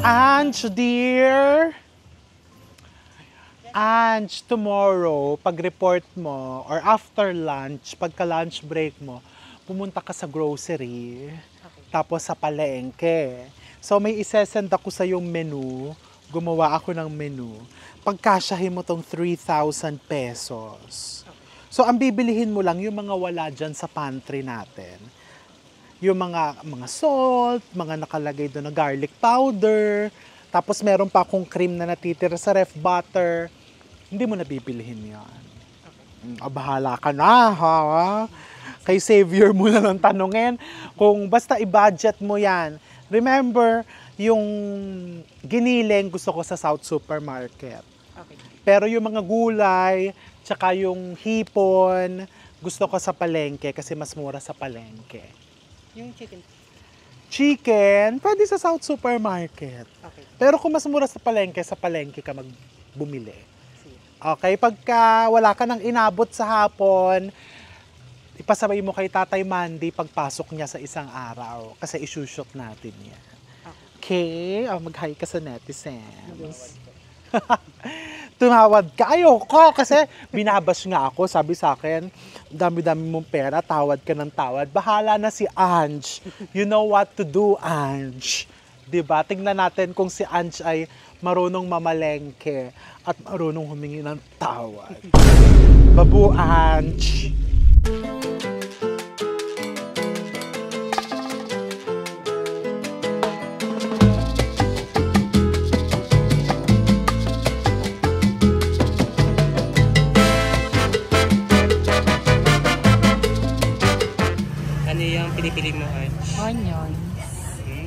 Ange, dear. Ange, tomorrow, pag-report mo, or after lunch, pagka-lunch break mo, pumunta ka sa grocery, tapos sa palengke. So, may isesend ako sa yung menu. Gumawa ako ng menu. Pagkasyahin mo tong 3,000 pesos. So, ang bibilihin mo lang yung mga wala dyan sa pantry natin. Yung mga salt, mga nakalagay doon na garlic powder, tapos meron pa akong cream na natitira sa ref butter. Hindi mo na bibilihin yan. Bahala ka na, ha? Kay Savior mo na lang tanungin. Kung basta i-budget mo yan. Remember, yung giniling gusto ko sa South Supermarket. Okay. Pero yung mga gulay, tsaka yung hipon, gusto ko sa palengke kasi mas mura sa palengke. Yung chicken. Chicken, pwede sa South Supermarket. Okay. Pero kung mas mura sa palengke ka magbumili. Okay, pagka wala ka nang inabot sa hapon, ipasabay mo kay Tatay Mandy pagpasok niya sa isang araw. Kasi isushoot natin yan. Okay? Mag-hi ka sa netizens. Tumawad ka. Ayoko kasi binabash nga ako. Sabi sa akin, dami-dami mong pera, tawad ka ng tawad. Bahala na si Ange. You know what to do, Ange. Diba? Tingnan natin kung si Ange ay marunong mamalengke at marunong humingi ng tawad. Babu, Ange. Ano yung pinipili mo, Ange? Onions.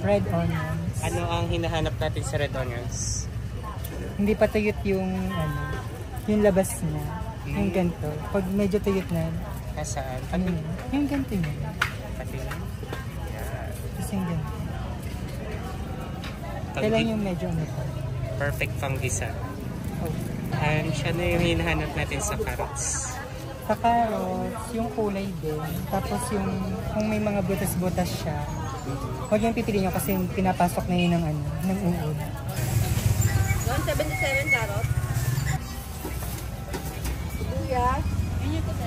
Red onions. Ano ang hinahanap natin sa red onions? Hindi pa tuyot yung yung labas na. Yung ganito. Pag medyo tuyot na, Nasaan? yung ganito yun. Pati. Yan. Kasi yung ganito. Kailan yung medyo pa. Perfect panggisa. Oh. Ange, ano yung hinahanap natin sa carrots? Sa carrots, yung kulay din. Tapos yung, kung may mga butas-butas siya, huwag yung pipili nyo kasi pinapasok na yun ng uod. 177 carrot. Luya.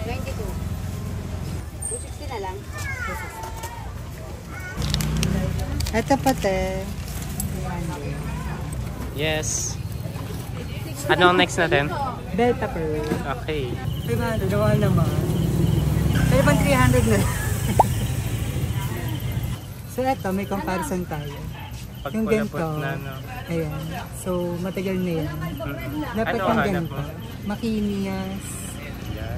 92. 260 na lang. Ito pati. Yes. Ano ang next natin? Bell pepper. Okay. 300, naman naman. Pero pang 300 na. So eto, may comparison tayo. Pag Yung ganito, na, no? ayan. So, matagal na yan. Dapat Ano yung hanap ganito. mo? Makinis. Yeah.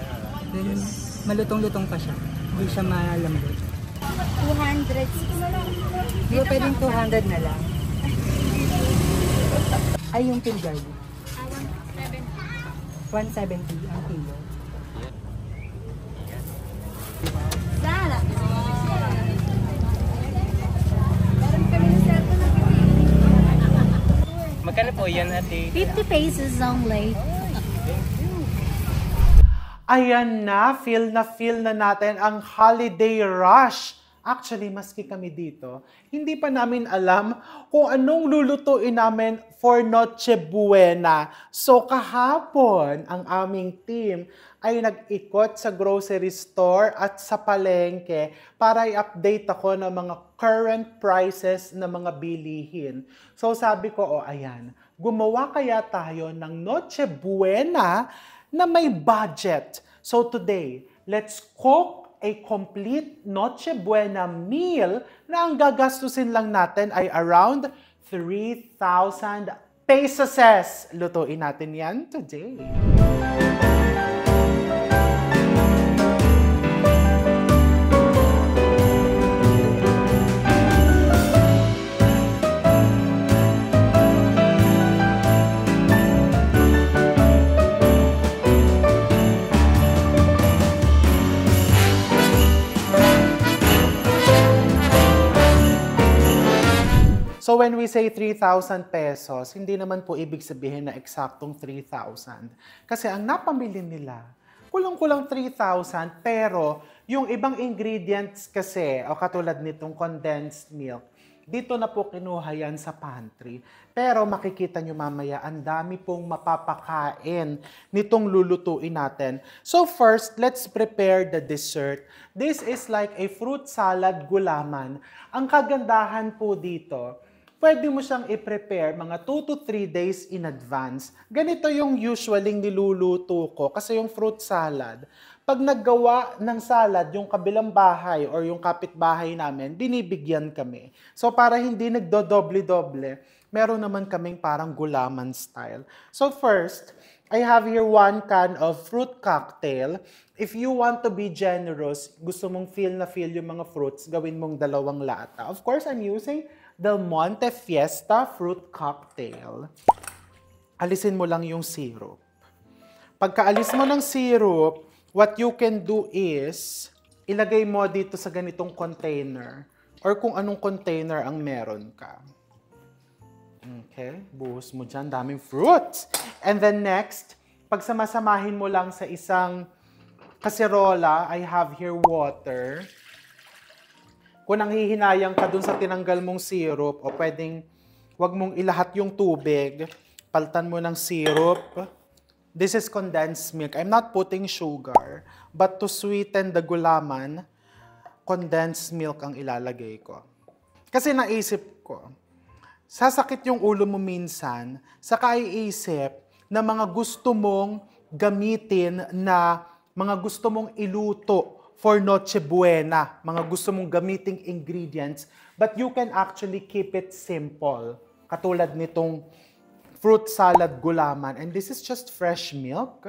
Then, malutong-lutong pa siya. Hindi siya malambot. 200. Di ba pwedeng 200 na lang? Ay, yung pilgard. 170 ang kilo. Sala. Magkano po yan, ate? 50 pesos only. Ayan na feel na natin ang holiday rush. Actually, maski kami dito, hindi pa namin alam kung anong lulutuin namin for Noche Buena. So kahapon, ang aming team ay nag-ikot sa grocery store at sa palengke para i-update ako ng mga current prices ng mga bilihin. So sabi ko, ayan, gumawa kaya tayo ng Noche Buena na may budget. So today, let's cook a complete Noche Buena meal na ang gagastusin lang natin ay around 3,000 pesos. Lutuin natin yan today. So when we say 3,000 pesos, hindi naman po ibig sabihin na eksaktong 3,000. Kasi ang napamili nila, kulang-kulang 3,000, pero yung ibang ingredients kasi, o katulad nitong condensed milk, dito na po kinuha yan sa pantry. Pero makikita nyo mamaya, ang dami pong mapapakain nitong lulutuin natin. So first, let's prepare the dessert. This is like a fruit salad gulaman. Ang kagandahan po dito, pwede mo siyang i-prepare mga 2 to 3 days in advance. Ganito yung usually niluluto ko kasi yung fruit salad, pag naggawa ng salad, yung kabilang bahay or yung kapitbahay namin, binibigyan kami. So para hindi nagdodoble-doble, meron naman kaming parang gulaman style. So first, I have here 1 can of fruit cocktail. If you want to be generous, gusto mong feel na feel yung mga fruits, gawin mong 2 lata. Of course, I'm using Del Monte Fiesta Fruit Cocktail. Alisin mo lang yung syrup. Pagkaalis mo ng syrup, what you can do is, ilagay mo dito sa ganitong container or kung anong container ang meron ka. Okay, buhos mo dyan, daming fruits. And then next, pagsamasamahin mo lang sa isang kaserola, I have here water. Kung nanghihinayang ka dun sa tinanggal mong syrup, o pwedeng wag mong ilahat yung tubig, paltan mo ng syrup. This is condensed milk. I'm not putting sugar, but to sweeten the gulaman, condensed milk ang ilalagay ko. Kasi naisip ko, sasakit yung ulo mo minsan, saka iisip na mga gusto mong gamitin na mga gusto mong iluto for Noche Buena, mga gusto mong gamiting ingredients, but you can actually keep it simple. Katulad nitong fruit salad gulaman. And this is just fresh milk.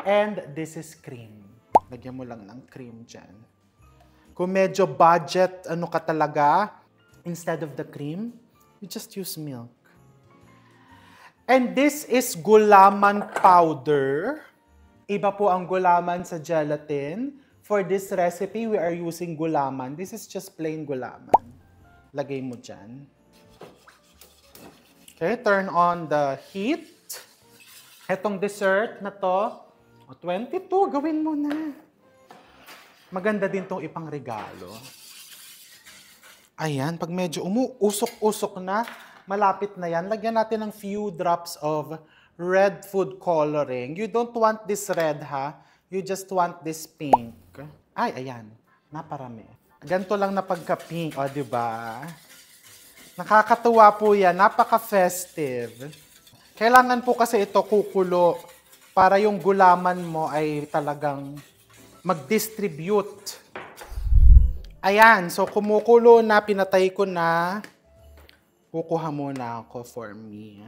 And this is cream. Lagyan mo lang ng cream dyan. Kung medyo budget, ano ka talaga, instead of the cream, you just use milk. And this is gulaman powder. Iba po ang gulaman sa gelatin. For this recipe, we are using gulaman. This is just plain gulaman. Lagay mo dyan. Okay, turn on the heat. Etong dessert na to, 22, gawin mo na. Maganda din tong ipang regalo. Ayan, pag medyo umuusok-usok na, malapit na yan, lagyan natin ng few drops of red food coloring. You don't want this red, ha? You just want this pink. Ay, ayan, naparami. Ganito lang na pagka-pink, o, diba? Nakakatuwa po yan, napaka-festive. Kailangan po kasi ito kukulo para yung gulaman mo ay talagang mag-distribute. Ayan, so kumukulo na, pinatay ko na. Kukuha muna ako for me.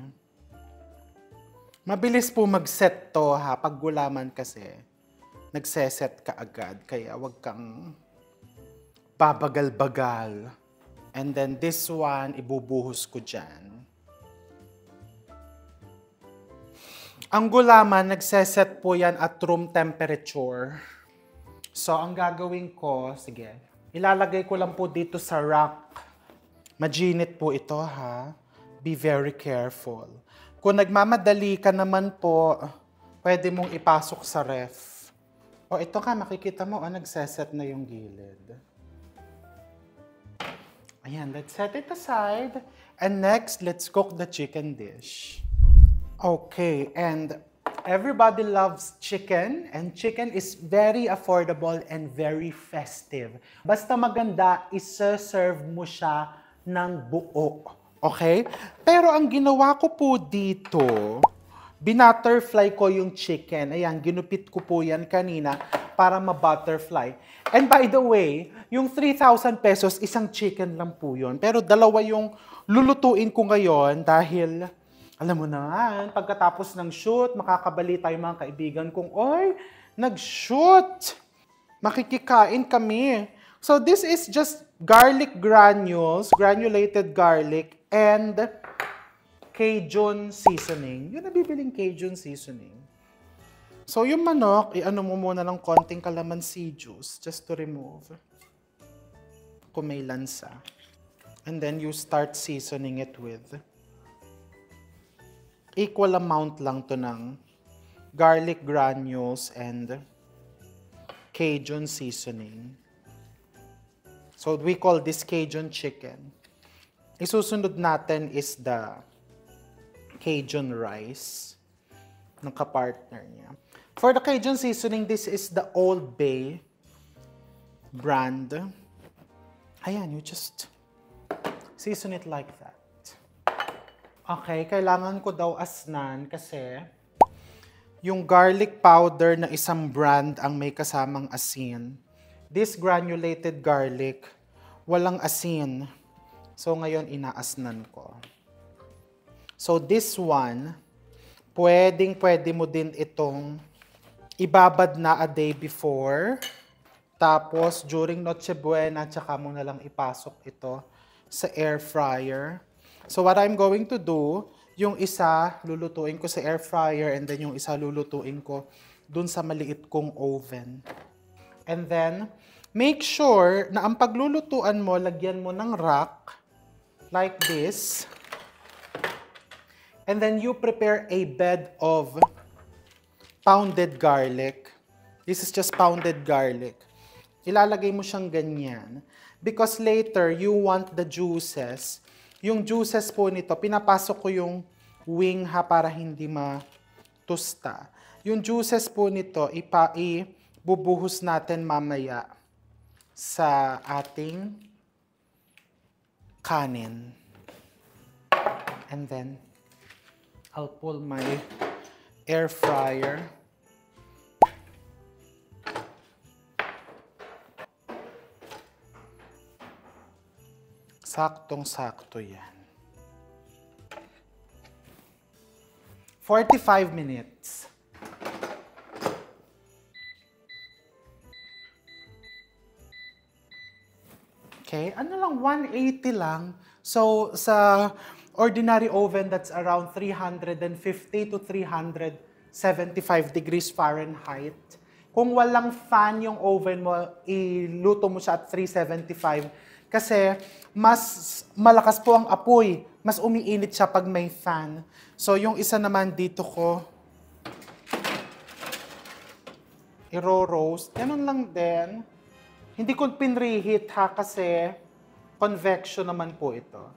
Mabilis po mag-set to ha, pag gulaman kasi. Nagseset ka agad, kaya wag kang babagal-bagal. And then this one, ibubuhos ko dyan. Ang gulaman, nagseset po yan at room temperature. So, ang gagawin ko, sige, ilalagay ko lang po dito sa rack. Maginit po ito, ha? Be very careful. Kung nagmamadali ka naman po, pwede mong ipasok sa ref. O, ito ka, makikita mo, nagseset na yung gilid. Ayan, let's set it aside. And next, let's cook the chicken dish. Okay, and everybody loves chicken, and chicken is very affordable and very festive. Basta maganda, isa-serve mo siya ng buo. Okay? Pero ang ginawa ko po dito, binutterfly ko yung chicken. Ayan, ginupit ko po yan kanina para ma-butterfly. And by the way, yung 3,000 pesos, isang chicken lang po yun. Pero dalawa yung lulutuin ko ngayon dahil, alam mo naman, pagkatapos ng shoot, makakabali tayo mga kaibigan kung, oy, nag-shoot! Makikikain kami. So this is just garlic granules, granulated garlic, and Cajun seasoning. Yun nabibiling Cajun seasoning. So yung manok, i-ano mo muna ng konting calamansi juice just to remove kung may lansa. And then you start seasoning it with equal amount lang to ng garlic granules and Cajun seasoning. So we call this Cajun chicken. isusunod natin is the Cajun rice ng kapartner niya. For the Cajun seasoning, this is the Old Bay brand. Ayan, you just season it like that. Okay, kailangan ko daw asnan kasi yung garlic powder na isang brand ang may kasamang asin. This granulated garlic, walang asin. So, ngayon, inaasnan ko. So, this one, pwede mo din itong ibabad na a day before. Tapos, during Noche Buena, tsaka mo na lang ipasok ito sa air fryer. So, what I'm going to do, yung isa, lulutuin ko sa air fryer, and then yung isa, lulutuin ko dun sa maliit kong oven. And then, make sure na ang paglulutuan mo, lagyan mo ng rack, like this. And then you prepare a bed of pounded garlic. This is just pounded garlic. Ilalagay mo siyang ganyan. Because later, you want the juices. Yung juices po nito, pinapasok ko yung wing para hindi matusta. Yung juices po nito, ibubuhos natin mamaya sa ating kanin. And then, I'll pull my air fryer. Saktong-sakto yan. 45 minutes. Okay, ano lang, 180 lang. So, sa ordinary oven, that's around 350 to 375 degrees Fahrenheit. Kung walang fan yung oven mo, iluto mo siya at 375. Kasi mas malakas po ang apoy. Mas umiinit siya pag may fan. So, yung isa naman dito ko, iro-roast. Ganun lang din. Hindi ko pinreheat ha kasi convection naman po ito.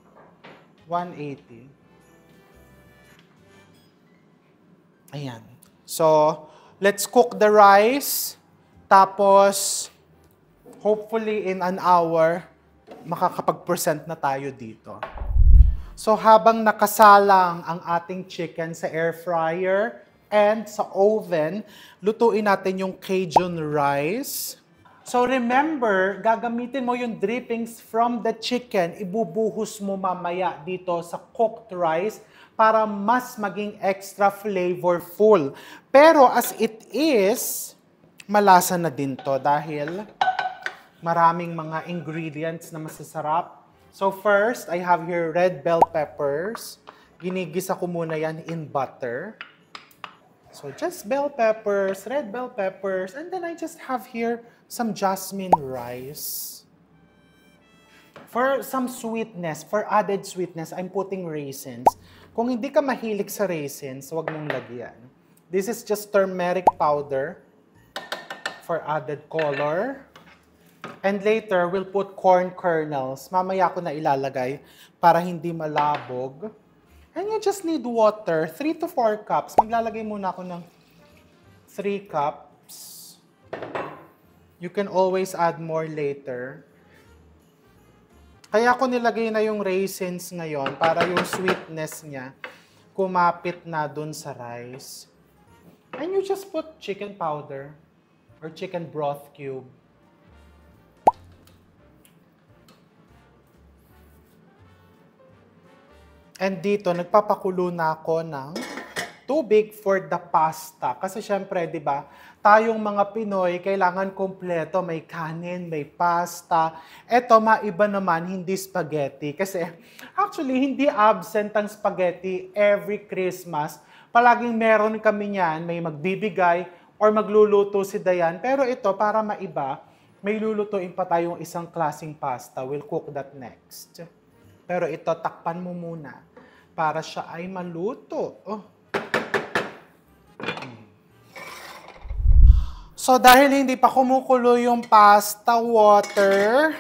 180. Ayan. So, let's cook the rice. Tapos, hopefully in an hour, makakapag-present na tayo dito. So, habang nakasalang ang ating chicken sa air fryer and sa oven, lutuin natin yung Cajun rice. So remember, gagamitin mo yung drippings from the chicken, ibubuhos mo mamaya dito sa cooked rice para mas maging extra flavorful. Pero as it is, malasa na din to dahil maraming mga ingredients na masasarap. So first, I have here red bell peppers. Ginigisa ko muna yan in butter. So just bell peppers, red bell peppers, and then I just have here some jasmine rice. For some sweetness, for added sweetness, I'm putting raisins. Kung hindi ka mahilig sa raisins, huwag mong lagyan. This is just turmeric powder for added color. And later, we'll put corn kernels. Mamaya ko na ilalagay para hindi malabog. And you just need water, 3 to 4 cups. Maglalagay muna ako ng 3 cups. You can always add more later. Kaya ko nilagay na yung raisins ngayon para yung sweetness niya kumapit na dun sa rice. And you just put chicken powder or chicken broth cube. And dito, nagpapakulo na ako ng tubig for the pasta. Kasi syempre, di ba, tayong mga Pinoy, kailangan kompleto. May kanin, may pasta. Eto, maiba naman, hindi spaghetti. Kasi actually, hindi absent ang spaghetti every Christmas. Palaging meron kami niyan, may magbibigay or magluluto si Dayan. Pero ito, para maiba, may lulutuin pa tayong isang klaseng pasta. We'll cook that next. Pero ito, takpan mo muna para siya ay maluto. Oh. So, dahil hindi pa kumukulo yung pasta water,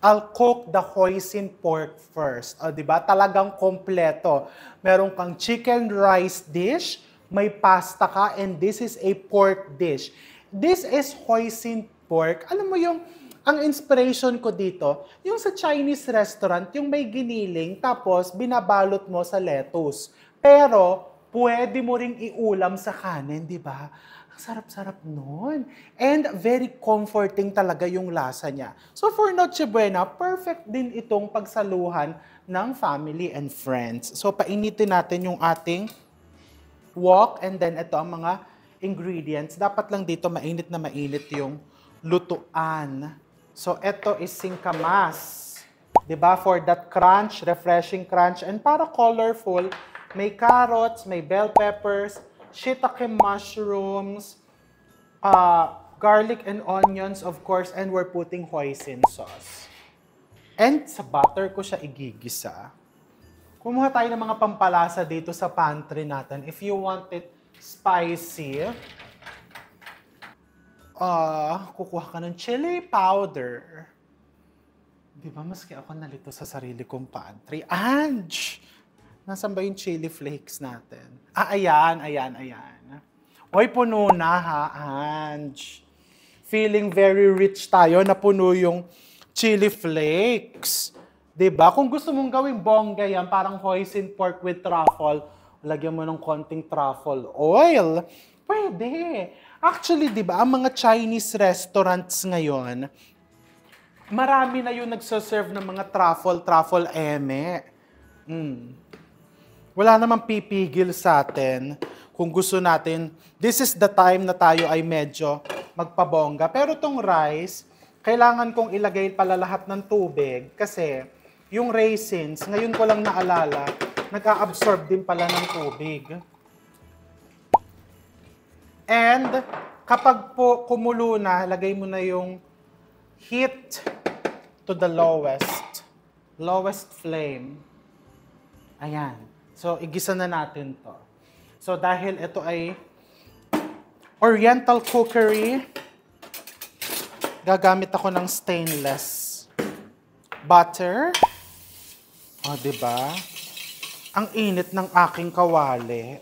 I'll cook the hoisin pork first. O, di ba? Talagang kompleto. Meron kang chicken rice dish, may pasta ka, and this is a pork dish. This is hoisin pork. Alam mo yung, ang inspiration ko dito, yung sa Chinese restaurant, yung may giniling, tapos binabalot mo sa lettuce. Pero, pwede mo ring iulam sa kanin, di ba? Ang sarap-sarap nun. And very comforting talaga yung lasa niya. So for Noche Buena, perfect din itong pagsaluhan ng family and friends. So painitin natin yung ating wok and then ito ang mga ingredients. Dapat lang dito mainit na mainit yung lutuan. So ito is singkamas. Diba? For that crunch, refreshing crunch. And para colorful, may carrots, may bell peppers, shiitake mushrooms, garlic and onions, of course, and we're putting hoisin sauce. And sa butter ko siya igigisa. Kumuha tayo ng mga pampalasa dito sa pantry natin. If you want it spicy, kukuha ka ng chili powder. Di ba, maski ako nalito sa sarili kong pantry. Ange! Nasaan ba yung chili flakes natin? Ayan. Hoy, puno na ha, Ange. Feeling very rich tayo na puno yung chili flakes. Diba? Kung gusto mong gawing bongga yan, parang hoisin pork with truffle, lagyan mo ng konting truffle oil. Pwede. Actually, diba, ang mga Chinese restaurants ngayon, marami na yung nagsaserve ng mga truffle eme. Wala namang pipigil sa atin kung gusto natin. This is the time na tayo ay medyo magpabongga. Pero tong rice, kailangan kong ilagay pala lahat ng tubig kasi yung raisins, ngayon ko lang naalala, nag-a-absorb din pala ng tubig. And kapag po kumulo na, lagay mo na yung heat to the lowest flame. Ayan. So, igisa na natin to. So, dahil ito ay Oriental cookery, gagamit ako ng stainless butter. O, diba? Ang init ng aking kawali.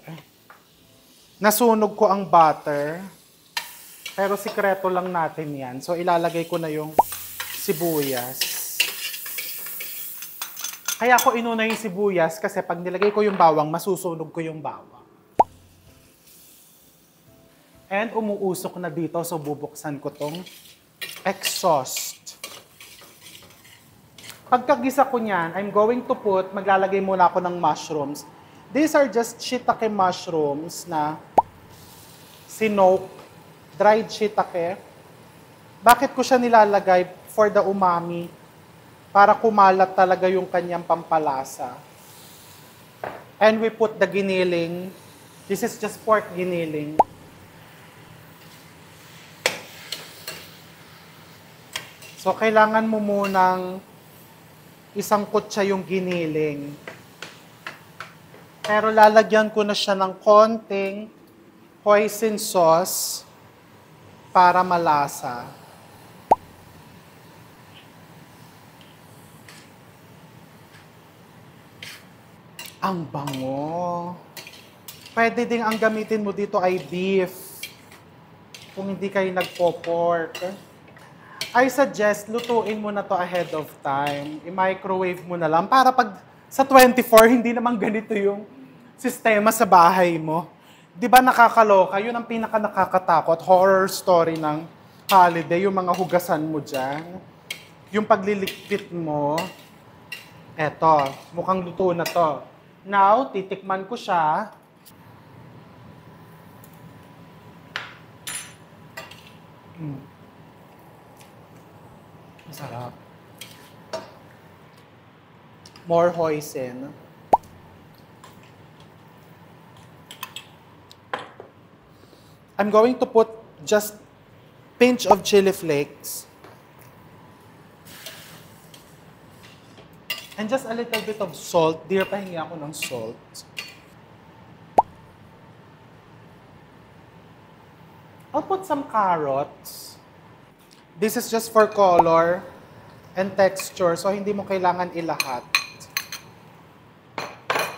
Nasunog ko ang butter. Pero sikreto lang natin yan. So, ilalagay ko na yung sibuyas. Kaya ako inuna yung sibuyas kasi pag nilagay ko yung bawang, masusunog ko yung bawang. And umuusok na dito, so bubuksan ko tong exhaust. Pagkagisa ko niyan, I'm going to maglalagay muna ako ng mushrooms. These are just shiitake mushrooms na sinoke, dried shiitake. Bakit ko siya nilalagay? For the umami. Para kumalat talaga yung kanyang pampalasa. And we put the giniling. This is just pork giniling. So, kailangan mo munang isang kutsa yung giniling. Pero lalagyan ko na siya ng konting hoisin sauce para malasa. Ang bango. Pwede ding ang gamitin mo dito ay beef. Kung hindi kayo nagpo-pork. I suggest lutuin mo na to ahead of time. I-microwave mo na lang para pag sa 24, hindi naman ganito yung sistema sa bahay mo. Di ba nakakaloka? Yun ang pinaka nakakatakot. Horror story ng holiday. Yung mga hugasan mo dyan. Yung pagliligpit mo. Eto, mukhang luto na to. Now, titikman ko siya. Masarap. More hoisin. I'm going to put just pinch of chili flakes. And just a little bit of salt. Dear, pahingi ako ng salt. I'll put some carrots. This is just for color. and texture. So, hindi mo kailangan ilahat.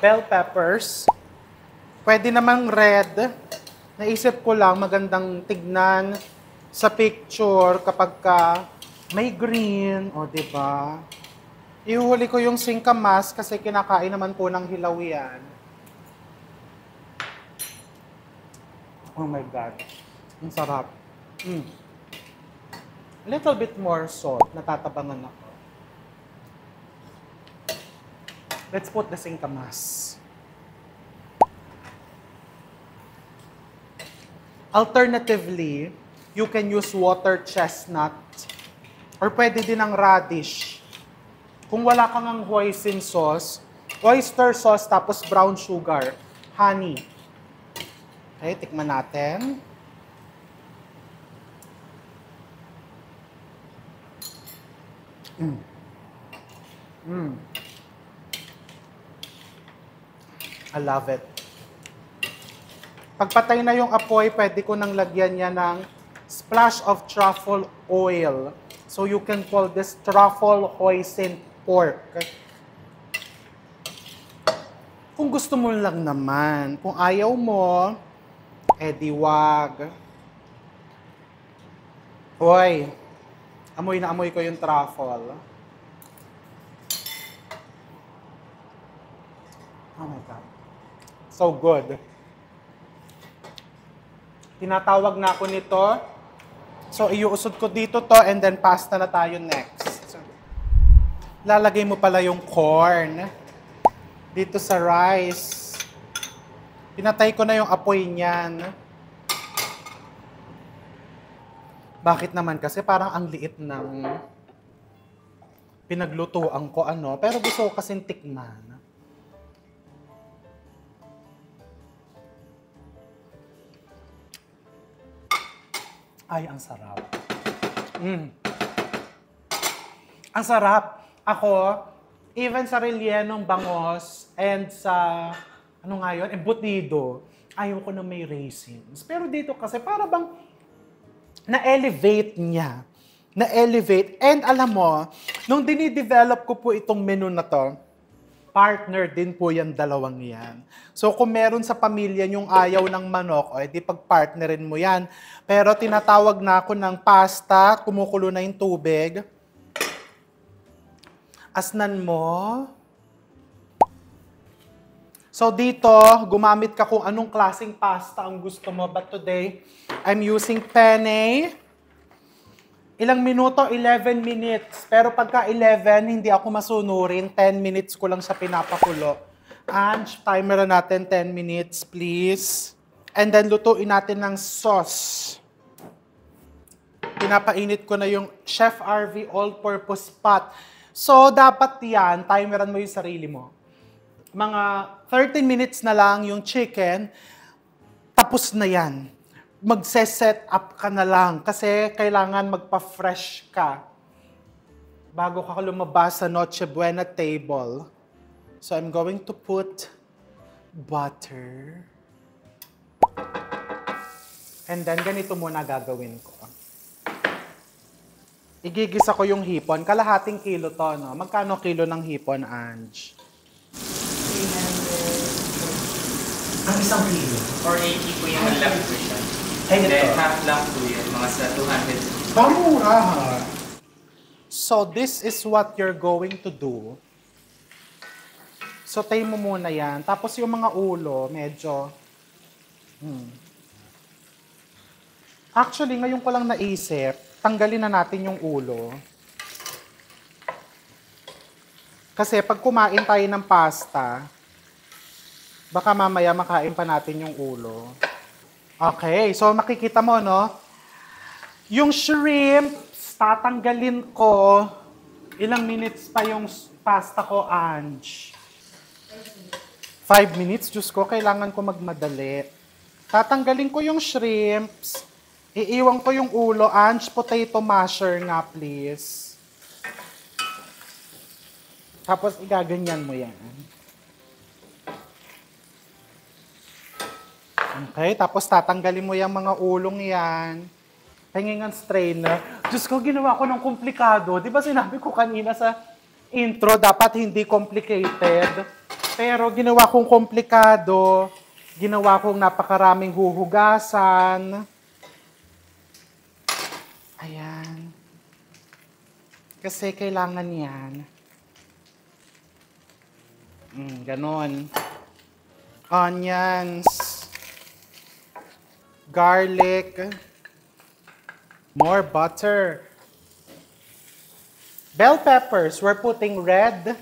Bell peppers. Pwede namang red. Naisip ko lang, magandang tignan sa picture kapag ka may green. O, diba? Ihuhuli ko yung singkamas kasi kinakain naman po ng hilaw yan. Oh my God. Ang sarap. A little bit more salt. Natatabangan ako. Let's put the singkamas. Alternatively, you can use water chestnut or pwede din ang radish. Kung wala kang ang hoisin sauce, oyster sauce tapos brown sugar, honey. Okay, tikman natin. I love it. Pagpatay na yung apoy, pwede ko nang lagyan niya ng splash of truffle oil. So you can call this truffle hoisin pork. Kung gusto mo lang naman, kung ayaw mo, edi wag. Hoy, amoy na amoy ko yung truffle. Oh my God. So good. Tinatawag na ako nito. So, iuusod ko dito to and then pasta na tayo next. Lalagay mo pala yung corn dito sa rice. Pinatay ko na yung apoy niyan. Bakit naman? Kasi parang ang liit ng pinaglutuan ko ano. Pero gusto ko kasing tikman. Ay, ang sarap. Ang sarap. Ako, even sa rellenong bangos and sa, ano nga yun, embutido, ayaw ko na may raisins. Pero dito kasi, para bang na-elevate niya. Na-elevate. And alam mo, nung dinidevelop ko po itong menu na to, partner din po yan dalawang yan. So kung meron sa pamilya yung ayaw ng manok, o edi pag-partnerin mo yan. Pero tinatawag na ako ng pasta, kumukulo na yung tubig. Asnan mo. So dito, gumamit ka kung anong klaseng pasta ang gusto mo. But today, I'm using penne. Ilang minuto? 11 minutes. Pero pagka 11, hindi ako masunurin. 10 minutes ko lang siya pinapakulo. Ange, timer na natin 10 minutes, please. And then, lutuin natin ng sauce. Pinapainit ko na yung Chef RV All-Purpose Pot. So, dapat yan, timeran mo yung sarili mo. Mga 13 minutes na lang yung chicken, tapos na yan. Magse-set up ka na lang kasi kailangan magpa-fresh ka bago ka lumabas sa Noche Buena table. So I'm going to put butter. And then ganito muna gagawin ko. Igigisa ko yung hipon. Kalahating kilo to, no? Magkano kilo ng hipon, Ange? 300. Ang isang kilo? Or 80 po yung malaki po siya. Ay, And then ito. half lang po yun, mga sa 200. Pamura, ha? So, this is what you're going to do. Saute mo muna yan. Tapos yung mga ulo, medyo... Actually, ngayon ko lang naisip, tanggalin na natin yung ulo. Kasi pag kumain tayo ng pasta, baka mamaya makain pa natin yung ulo. Okay, so makikita mo, no? Yung shrimp, tatanggalin ko. Ilang minutes pa yung pasta ko, Ange? 5 minutes? Diyos ko, kailangan ko magmadali. Tatanggalin ko yung shrimps. Iiwan ko yung ulo. Ange, potato masher nga, please. Tapos, igaganyan mo yan. Okay, tapos tatanggalin mo yung mga ulong yan. Pahingin ang strainer. Diyos ko, ginawa ko ng komplikado. Di ba sinabi ko kanina sa intro, dapat hindi complicated. Pero ginawa kong komplikado. Ginawa kong napakaraming huhugasan. Ayan. Kasi kailangan yan. Ganon. Onions. Garlic. More butter. Bell peppers. We're putting red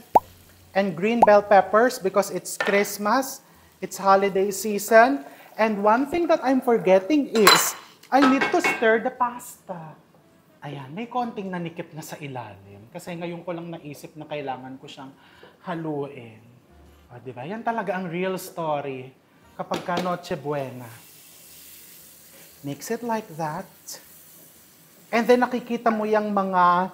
and green bell peppers because it's Christmas. It's holiday season. And one thing that I'm forgetting is I need to stir the pasta. Ayan, may konting nanikip na sa ilalim. Kasi ngayon ko lang naisip na kailangan ko siyang haluin. O, diba? Yan talaga ang real story kapag ka Noche Buena. Mix it like that. And then nakikita mo yung mga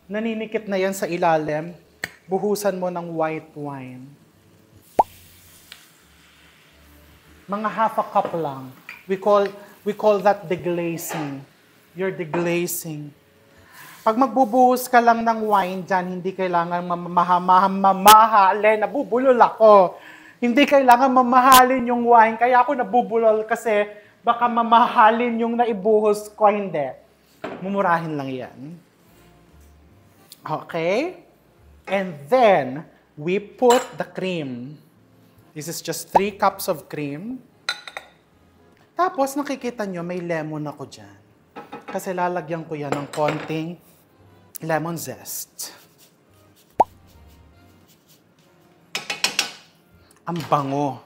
naninikip na yan sa ilalim. Buhusan mo ng white wine. Mga half a cup lang. We call that deglazing. You're deglazing. Pag magbubuhos ka lang ng wine dyan, hindi kailangan mamahalin. Nabubulol ako. Hindi kailangan mamahalin yung wine. Kaya ako nabubulol kasi baka mamahalin yung naibuhos ko. Hindi. Mumurahin lang yan. Okay? And then, we put the cream. This is just 3 cups of cream. Tapos, nakikita nyo, may lemon ako dyan. Kasi lalagyan ko yan ng konting lemon zest. Ang bango.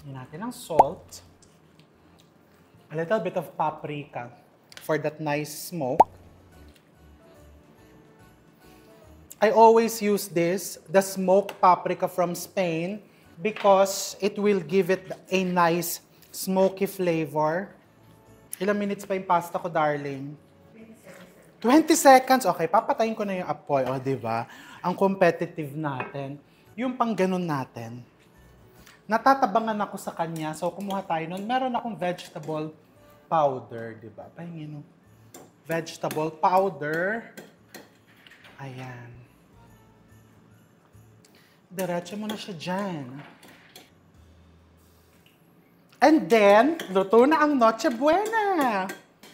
Lagyan natin ng salt. A little bit of paprika for that nice smoke. I always use this, the smoked paprika from Spain, because it will give it a nice smoky flavor. Ilang minutes pa yung pasta ko, darling? 20 seconds. Okay, papatayin ko na yung apoy. O, diba? Ang competitive natin. Yung pang ganun natin. Natatabangan ako sa kanya. So, kumuha tayo nun. Meron akong vegetable powder, diba? Pahingin mo. Vegetable powder. Ayan. Diretso mo na siya dyan. And then, luto na ang Noche Buena.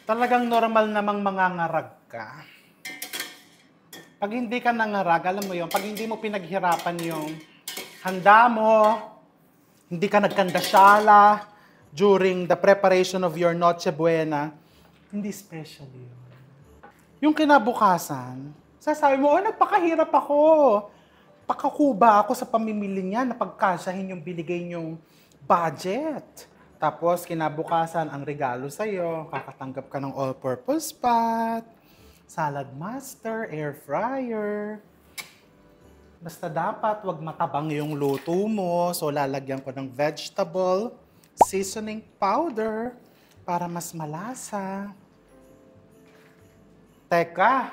Talagang normal namang mangangarag ka. Pag hindi ka nangarag, alam mo yun, pag hindi mo pinaghirapan yung handa mo, hindi ka nagkandasyala during the preparation of your Noche Buena, hindi special yun. Yung kinabukasan, sasabi mo, oh, nagpakahirap ako. Pakakuba ako sa pamimili niya na pagkasyahin yung binigay niyong budget. Tapos, kinabukasan, ang regalo sa'yo, kakatanggap ka ng all-purpose pot, salad master, air fryer. Basta dapat, wag matabang yung luto mo. So, lalagyan ko ng vegetable seasoning powder para mas malasa. Teka,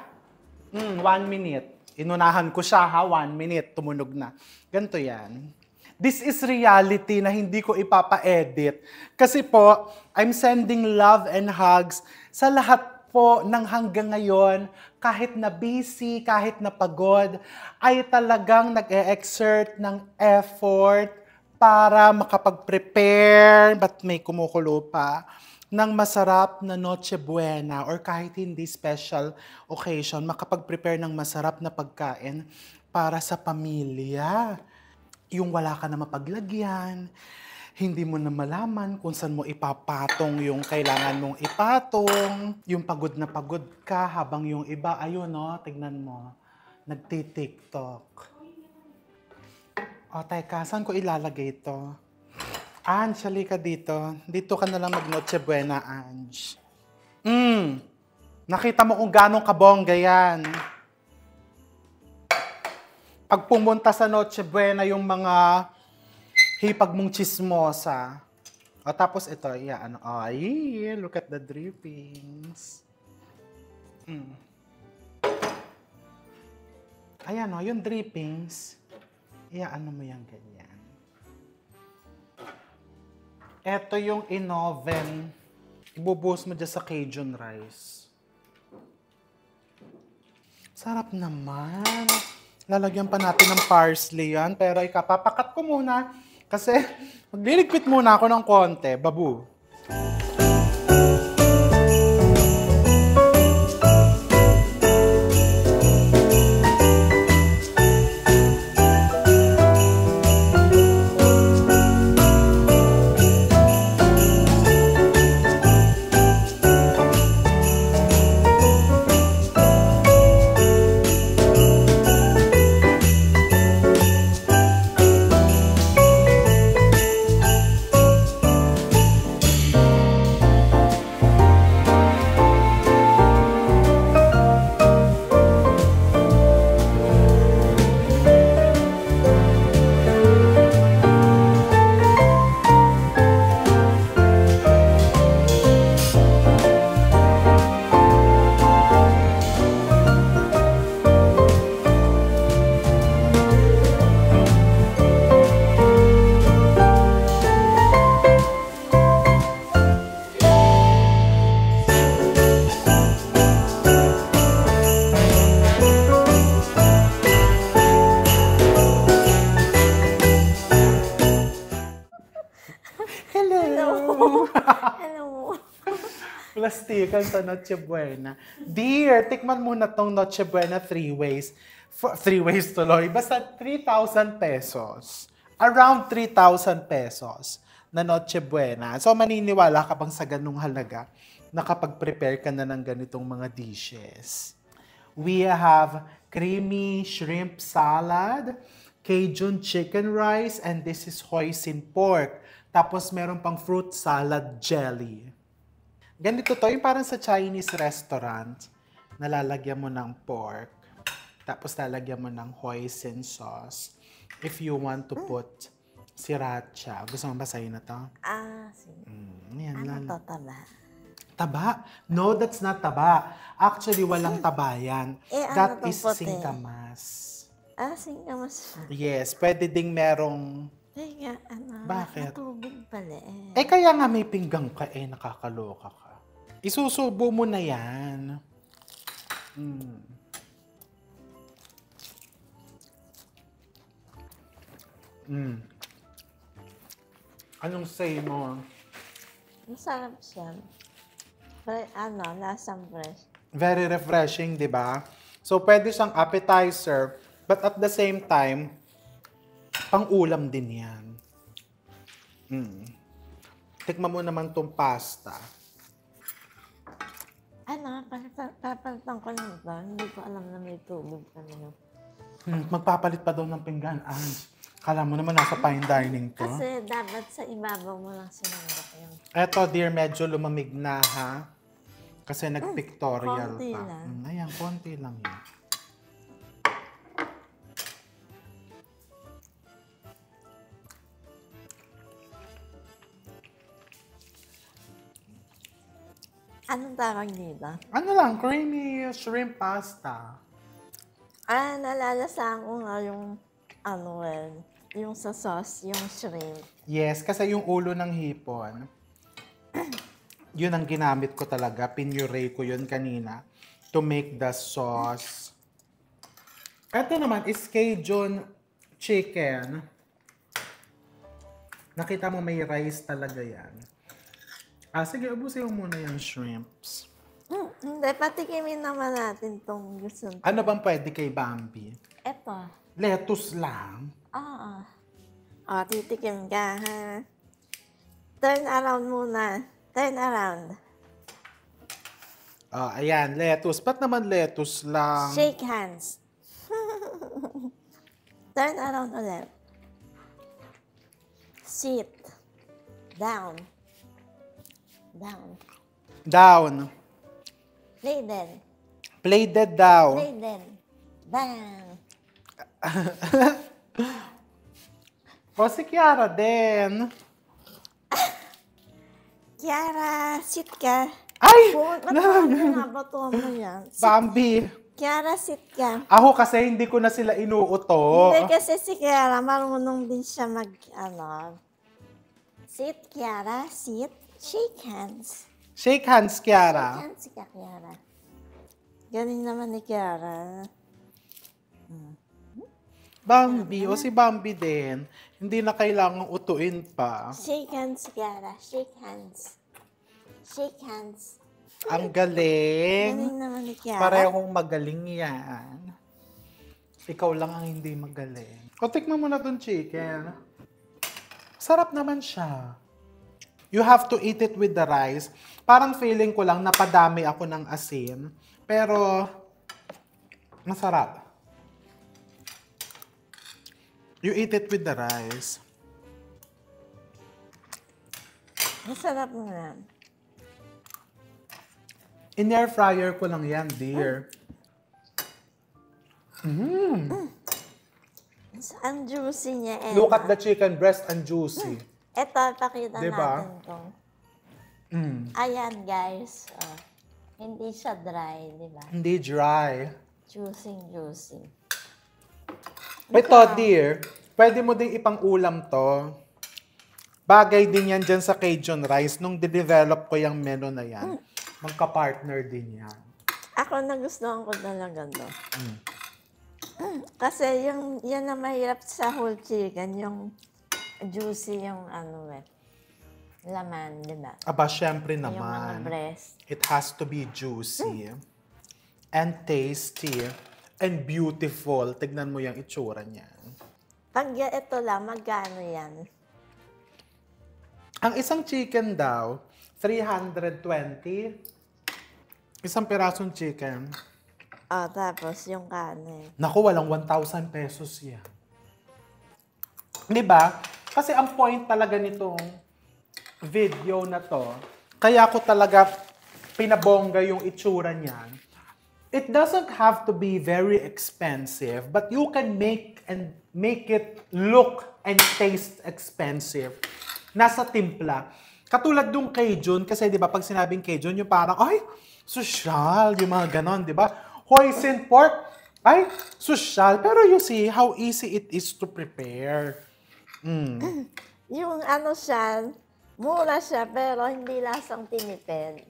1 minute. Inunahan ko siya, 1 minute, tumunog na. Ganito yan. This is reality na hindi ko ipapa-edit. Kasi po, I'm sending love and hugs sa lahat po ng hanggang ngayon, kahit na busy, kahit na pagod, ay talagang nag-e-exert ng effort para makapag-prepare, ba't may kumukulo pa, ng masarap na Noche Buena or kahit hindi special occasion, makapag-prepare ng masarap na pagkain para sa pamilya. Yung wala ka na mapaglagyan, hindi mo na malaman kung saan mo ipapatong yung kailangan mong ipatong, yung pagod na pagod ka habang yung iba, ayun no, tignan mo, nagti-TikTok. O teka, saan ko ilalagay ito? Ange, halika dito. Dito ka na lang mag-Noche Buena, Ange. Nakita mo kung gano'ng kabongga yan. Pag pumunta sa Noche Buena yung mga hipag mong chismosa. O tapos ito, yan. Ay, look at the drippings. Ayan o, yung drippings. Ano mo yan ganyan. Ito yung in-oven Ibubuhos mo dyan sa Cajun rice. Sarap naman. Lalagyan pa natin ng parsley yan. Pero ikapapakat ko muna. Kasi magliligpit muna ako ng konti. Babu. Hello. Plastikan sa Noche Buena. Dear, tikman muna tong Noche Buena 3 ways. 3 ways tuloy. Basta 3,000 pesos. Around 3,000 pesos na Noche Buena. So, maniniwala ka bang sa ganung halaga na kapag prepare ka na ng ganitong mga dishes? We have creamy shrimp salad, Cajun chicken rice, and this is hoisin pork. Tapos meron pang fruit salad jelly. Ganito to, yung parang sa Chinese restaurant, nalalagyan mo ng pork, tapos lalagyan mo ng hoisin sauce. If you want to put sriracha. Gusto mo basahin na to? Sige. Yan Ano lang. to, taba? Taba? No, that's not taba. Actually, walang taba yan. Ano That tong is puti? singkamas. Singkamas. Yes, pwede ding merong... Teka, Bakit? Matubig pala eh. Eh, kaya nga may pinggang ka nakakaloka ka. Isusubo mo na yan. Anong say mo? Masarap siya. Lasang fresh. Very refreshing, di ba? So, pwede siyang appetizer, but at the same time, pang-ulam din yan. Tikman mo naman tong pasta. Papalitan ko lang ba? Hindi ko alam na may tubig pa na. Magpapalit pa daw ng pinggan. Kala mo naman nasa fine dining to. Kasi dapat sa ibabaw mo lang sinundak yung... Eto, dear, medyo lumamig na, ha? Kasi nag-pictorial konti pa. lang. Ayan, konti lang yun. Anong tawag dito? Ano lang, creamy shrimp pasta. Nalalasaan ko nga yung yung sa sauce, yung shrimp. Yes, kasi yung ulo ng hipon, yun ang ginamit ko talaga. Pinuree ko yun kanina to make the sauce. Ito naman is Cajun chicken. Nakita mo may rice talaga yan. Sige, ubusin mo muna yung shrimps. Hindi, patikimin naman natin tong gusto. Ano bang pwede kay Bambi? Eto. Lettuce lang. Oo. Titikim ka, ha? Turn around muna. Turn around. Ayan, lettuce. Ba't naman lettuce lang? Shake hands. Turn around ulit. Sit. Down. Down. Down. Play then. Plated down. Play then. Bang. O si Kiara din. Kiara, sit ka. Ay! Ba't nabato mo yan? Bambi. Kiara, sit ka. Ako kasi hindi ko na sila inuuto. Hindi kasi si Kiara, marunong din siya Sit, Kiara, sit. Shake hands. Shake hands, Kiara. Yan si Kiara. Galing naman ni Kiara. Bambi, o si Bambi din. Hindi na kailangang utuin pa. Shake hands, Kiara. Shake hands. Shake hands. Ang galing. Galing naman ni Kiara. Parehong magaling yan. Ikaw lang ang hindi magaling. O, tikman mo na itong chicken. Sarap naman siya. You have to eat it with the rice. Parang feeling ko lang napadami ako ng asin. Pero, masarap. You eat it with the rice. Masarap nga. In-air fryer ko lang yan, dear. Ang juicy niya. Look at the chicken breast and juicy. Ito, pakita Diba? natin to. Mm. Ayan, guys. Oh. Hindi siya dry, di ba? Hindi dry. Juicy. Ito, dear, pwede mo din ipang-ulam to. Bagay din yan dyan sa Cajun rice. Nung de-develop ko yung menu na yan, magka-partner din yan. Ako nagustuhan ko talaga to. Kasi yan na mahirap sa whole chicken, yung juicy yung laman, di ba? Aba, syempre Yung mga naman. breast. It has to be juicy and tasty and beautiful. Tignan mo yung itsura niyan. Pag ito lang, magkano yan? Ang isang chicken daw, 320. Isang pirasong chicken. Oh, tapos yung kanin. Naku, walang 1,000 pesos yan. Di ba? Kasi ang point talaga nitong video na to, kaya ko talaga pinabongga yung itsura niyan. It doesn't have to be very expensive, but you can make it look and taste expensive. Nasa timpla. Katulad dung Cajun, kasi di ba pag sinabing Cajun, yung parang, ay, social, yung mga ganon, di ba? Hoisin pork, ay, social. Pero you see how easy it is to prepare. Yung siya, mura siya, pero hindi lasang tinipid.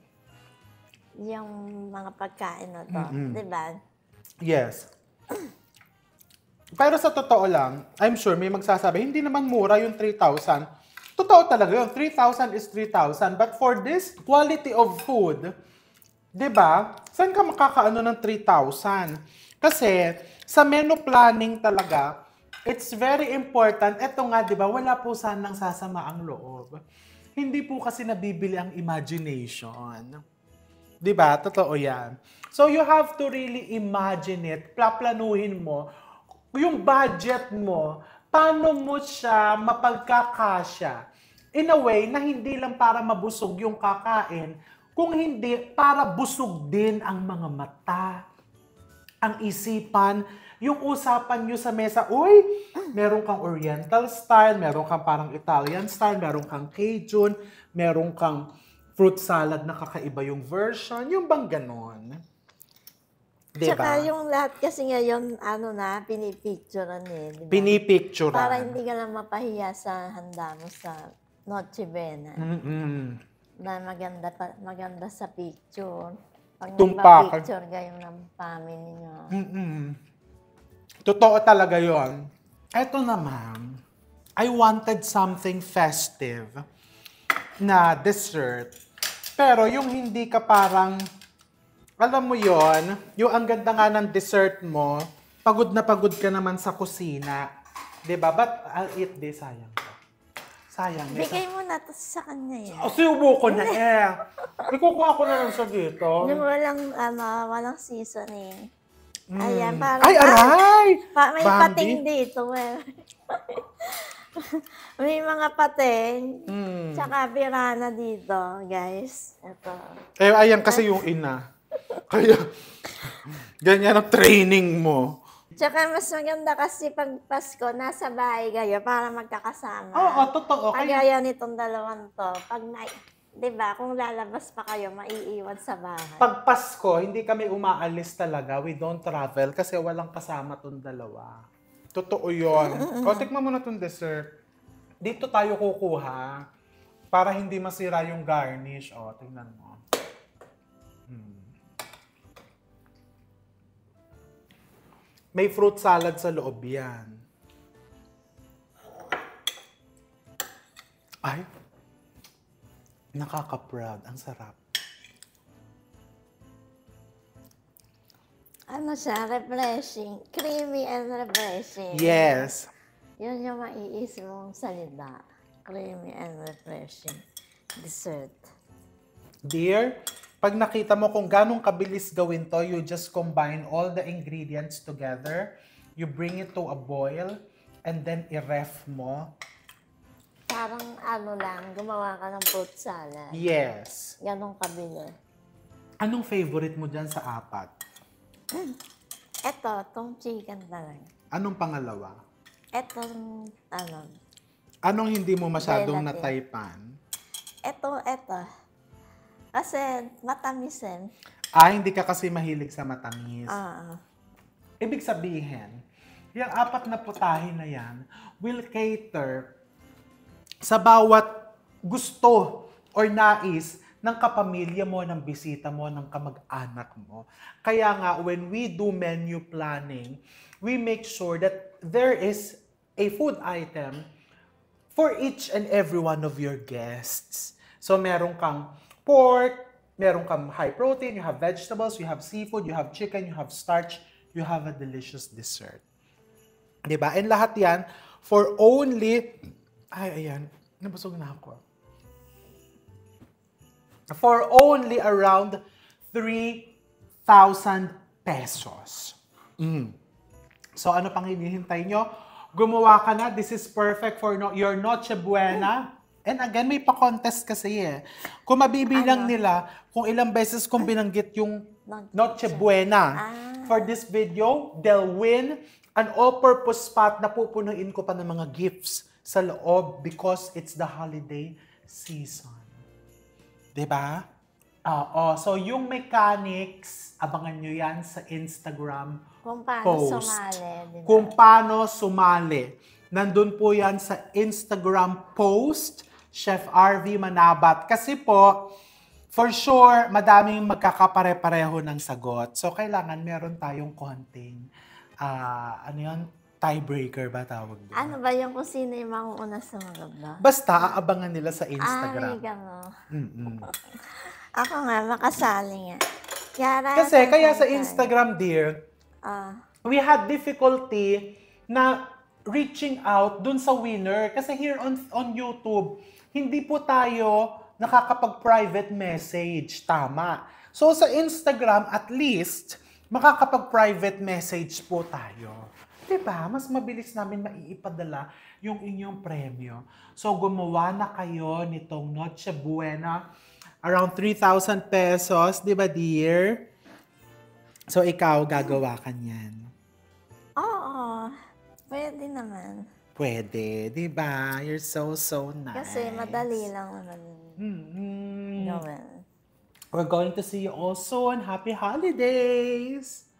Yung mga pagkain na to, di ba? Yes. Pero sa totoo lang, I'm sure may magsasabi, hindi naman mura yung 3,000. Totoo talaga yun, 3,000 is 3,000. But for this quality of food, di ba, saan ka makakaano ng 3,000? Kasi sa menu planning talaga, it's very important. Ito nga, di ba, wala po sanang sasama ang loob. Hindi po kasi nabibili ang imagination. Di ba? Totoo yan. So you have to really imagine it. Plaplanuhin mo yung budget mo. Paano mo siya mapagkakasya? In a way na hindi lang para mabusog yung kakain, kung hindi, para busog din ang mga mata, ang isipan, yung usapan nyo sa mesa, uy, meron kang Oriental style, meron kang parang Italian style, meron kang Cajun, meron kang fruit salad na kakaiba yung version, yung bang ganon. Diba? Tsaka yung lahat kasi ngayon, pinipicturean eh. Diba? Pinipicturean. Para hindi ka lang mapahiya sa handa mo sa Noche Buena. Na maganda sa picture. Pag Tumpak. nagpa-picture kayo ng family nyo. Totoo talaga yon. Eto naman, I wanted something festive na dessert. Pero yung hindi ka parang, alam mo yon, yung ang ganda nga ng dessert mo, pagod na pagod ka naman sa kusina. Diba? But I'll eat this, sayang ko. Sayang. Bigay mo na to sa kanya yan. Sinubo ko na eh. Ikukuha ko na lang siya dito. Yung walang seasoning. Ayan, parang... Ay, aray! May Bambi. pating dito. May mga pating. Tsaka pirana dito, guys. Ito. Eh, ayan kasi yung ina. Kaya, ganyan ang training mo. Tsaka mas maganda kasi pag Pasko, nasa bahay kayo para magkakasama. Oo, totoo. Kagaya nitong dalawang to. Pag diba, kung lalabas pa kayo, maiiwan sa bahay. Pag Pasko, hindi kami umaalis talaga. We don't travel kasi walang kasama tong dalawa. Totoo yun. O, tikman mo na tong dessert. Dito tayo kukuha. Para hindi masira yung garnish. O, tingnan mo. May fruit salad sa loob yan. Ay, nakaka-proud. Ang sarap. Ano siya? Refreshing. Creamy and refreshing. Yes. Yun yung maiisip mong salita. Creamy and refreshing. Dessert. Dear, pag nakita mo kung ganong kabilis gawin to, you just combine all the ingredients together, you bring it to a boil, and then i-ref mo. Parang ano lang, gumawa ka ng fruit salad. Yes. Ganong kabili. Anong favorite mo dyan sa apat? Tong chicken talaga. Anong pangalawa? Etong, ano, Anong hindi mo masyadong Gelatin. nataypan? eto. Kasi matamis eh. Hindi ka kasi mahilig sa matamis. Ibig sabihin, yung apat na putahe na yan will cater sa bawat gusto or nais ng kapamilya mo, ng bisita mo, ng kamag-anak mo. Kaya nga, when we do menu planning, we make sure that there is a food item for each and every one of your guests. So, meron kang pork, meron kang high protein, you have vegetables, you have seafood, you have chicken, you have starch, you have a delicious dessert. Diba? And lahat yan for only, ayan, nabusog na ako. For only around 3,000 pesos. So ano pang hinihintay nyo? Gumawa ka na. This is perfect for your Noche Buena. And again, may pa-contest kasi eh. Kung mabibilang nila kung ilang beses kung binanggit yung Noche Buena for this video, they'll win an all-purpose spot na pupunuin ko pa ng mga gifts sa loob because it's the holiday season. Diba? So yung mechanics, abangan nyo yan sa Instagram Kung paano post. sumali, di ba? Kung paano sumali. Nandun po yan sa Instagram post, Chef RV Manabat. Kasi po, for sure, madaming magkakapare-pareho ng sagot. So, kailangan meron tayong konting, tiebreaker ba tawag doon? Ano ba yung kung sino yung mauuna sa mga ba? Basta, aabangan nila sa Instagram. Ay, gano'n. Mm-mm. Ako nga, makasali nga. Kasi, kaya sa Instagram, dear, we had difficulty na reaching out dun sa winner. Kasi here on YouTube, hindi po tayo nakakapag-private message. Tama. So, sa Instagram, at least, makakapag-private message po tayo. Diba? Mas mabilis namin maiipadala yung inyong premyo. So, gumawa na kayo nitong Noche Buena. Around 3,000 pesos. Diba, dear? So, ikaw, gagawa ka niyan. Oo. Pwede naman. Pwede, di ba? You're so nice. Kasi madali lang naman Mm-hmm. gawin. We're going to see you all soon. Happy holidays!